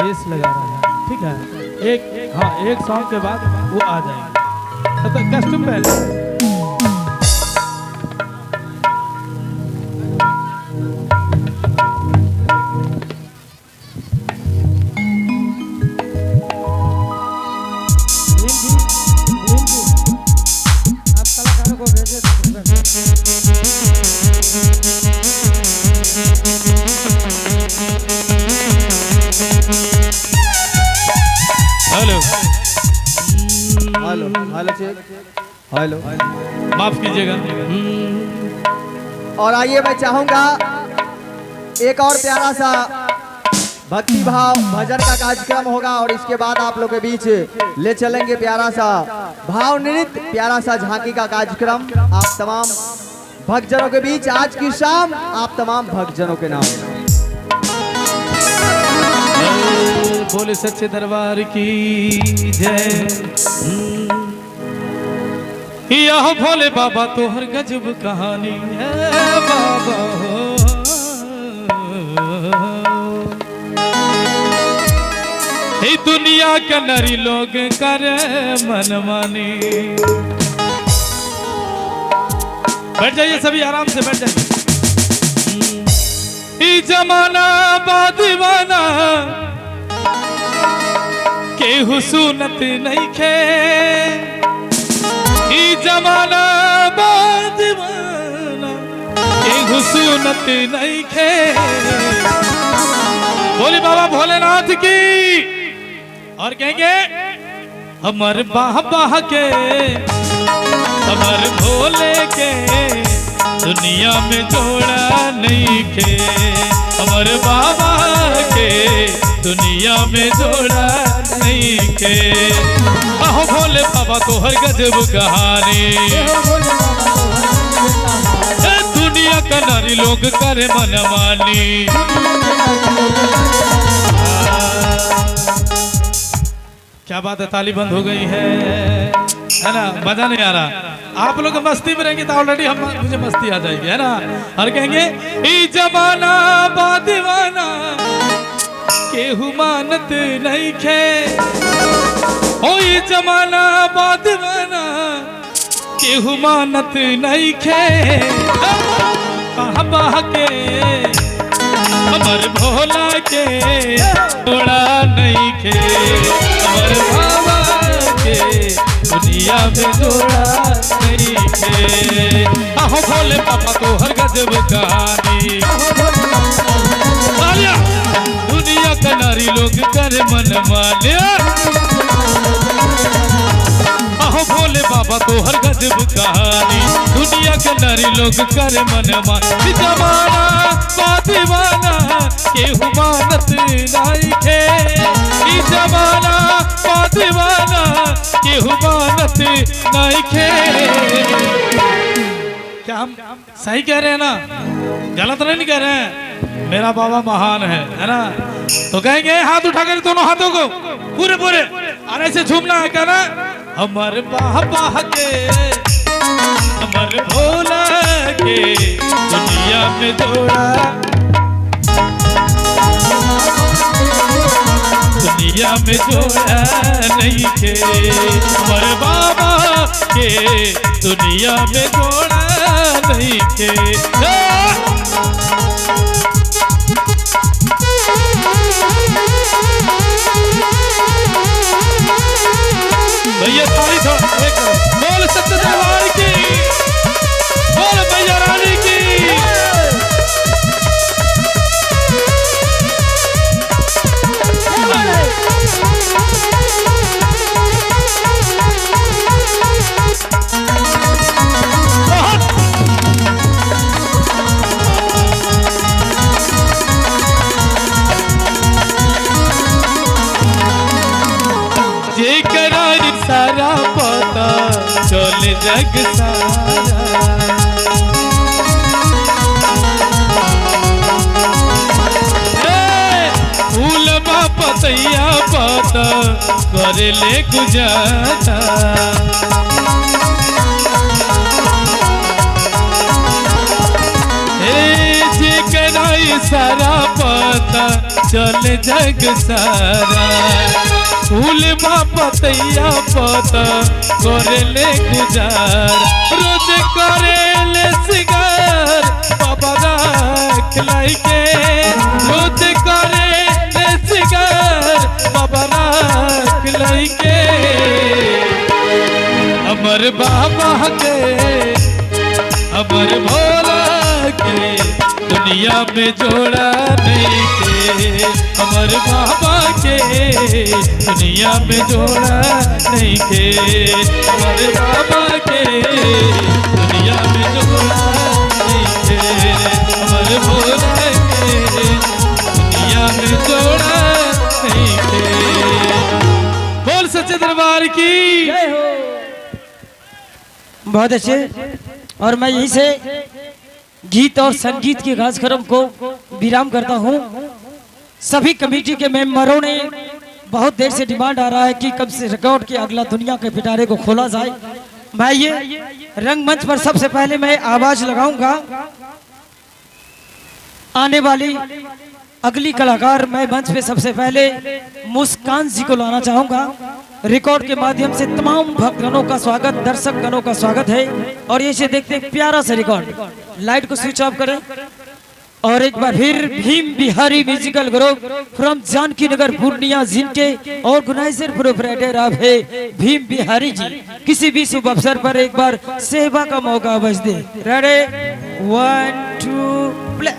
Base लगा रहा है, ठीक है। एक सॉन्ग के बाद वो आ जाएंगे। तो कस्टम पहले आप कलाकारों को भेजे। Hello hello hello check hello, माफ कीजिएगा। और आइए मैं चाहूंगा एक और प्यारा सा भक्ति भाव भजन का कार्यक्रम होगा और इसके बाद आप लोग के बीच ले चलेंगे प्यारा सा भाव नृत्य, प्यारा सा झांकी का कार्यक्रम आप तमाम भक्तजनों के बीच आज की शाम आप तमाम भक्तजनों के नाम। बोले सच्चे दरबार की जय। यह भोले बाबा तो हर गजब कहानी है बाबा हो। ये दुनिया के नरी लोग करे मनमानी। बैठ जाइए सभी, आराम से बैठ जाइए। ये जमाना बादीवाना के हुसूनत नहीं खे। ये जमाना बादीवाना के हुसूनत नहीं खे। बोले बाबा भोलेनाथ की। और कहेंगे हमर बाह बाह के हमर भोले के दुनिया में जोड़ा नहीं के। हमर बाबा के दुनिया में जोड़ा नहीं के। आहो भोले बाबा तो हर गजब कहानी। दुनिया का नारी लोग करे मनमानी। क्या बात है, ताली बंद हो गई है ना? मजा नहीं आ रहा। आप लोग मस्ती में रहेंगे तो ऑलरेडी मुझे मस्ती आ जाएगी, है ना? और कहेंगे ई जमाना बादीवाना केहू मानत नहीं खे। ओ ई जमाना बादीवाना केहू मानत नहीं खे। बाह के हमर भोला के जोड़ा नहीं खे। हमर बाबा के दुनिया में जोड़ा नहीं खे। आहो भोले बाबा तो हर गजब कहानी। दुनिया का नारी लोग करे मनमानी। आहो भोले बाबा तो हर गजब कहानी। दुनिया के नारी लोग करे मनमानी। जमाना बादीवाना केहू मानत नहीं खे। जमाना बादीवाना केहू मानत नहीं खे। क्या हम सही कह रहे हैं ना? गलत नहीं कह रहे हैं। मेरा बाबा महान है ना? तो कहेंगे हाथ उठाकर दोनों हाथों को पूरे पूरे और ऐसे झूमना है, कहना हमर बाह बाह के हमर भोला के दुनिया में जोड़ा। दुनिया में जोड़ा नहीं के। हमर बाबा के दुनिया में जोड़ा नहीं के। भैया ताली बोल सच्चे दरबार की। बोल भैया रानी की। सारा पता चल जग सारा। फूलबा पतैया पता करे ले गुजारा। जे कराई सारा पता चल जग सारा फूल पतैया पता करेले गुजार रोज करेले सिंगार बाबा राख लाइके रोज करेले सिंगार बाबा राख लाइके अमर बाबा के अमर भोला के दुनिया में जोड़ा नहीं के अमर बाबा के दुनिया में जोड़ा नहीं के अमर बाबा के दुनिया में जोड़ा नहीं के अमर भोला के दुनिया में जोड़ा नहीं के। बोल सच्चे दरबार की जय हो। बहुत अच्छे। और मैं यहीं से गीत और संगीत के कार्यक्रम को विराम करता हूं। सभी कमेटी के मेंबरों ने बहुत देर से डिमांड आ रहा है कि कब से रिकॉर्ड के अगला दुनिया के पिटारे को खोला जाए। मैं ये रंगमंच पर सबसे पहले मैं आवाज लगाऊंगा। आने वाली अगली कलाकार मैं मंच पे सबसे पहले मुस्कान जी को लाना चाहूंगा। रिकॉर्ड के माध्यम से तमाम भक्तगणों का स्वागत, दर्शक गणों का स्वागत है। और ये देखते हैं प्यारा सा रिकॉर्ड। लाइट को स्विच ऑफ करें। और एक बार फिर Bhim Bihari musical group from Janaki Nagar Purnia जिनके ऑर्गेनाइजर प्रोप्राइटर आप है भीम बिहारी जी, किसी भी शुभ अवसर पर एक बार सेवा का मौका बच दे। Ready 1 2 play.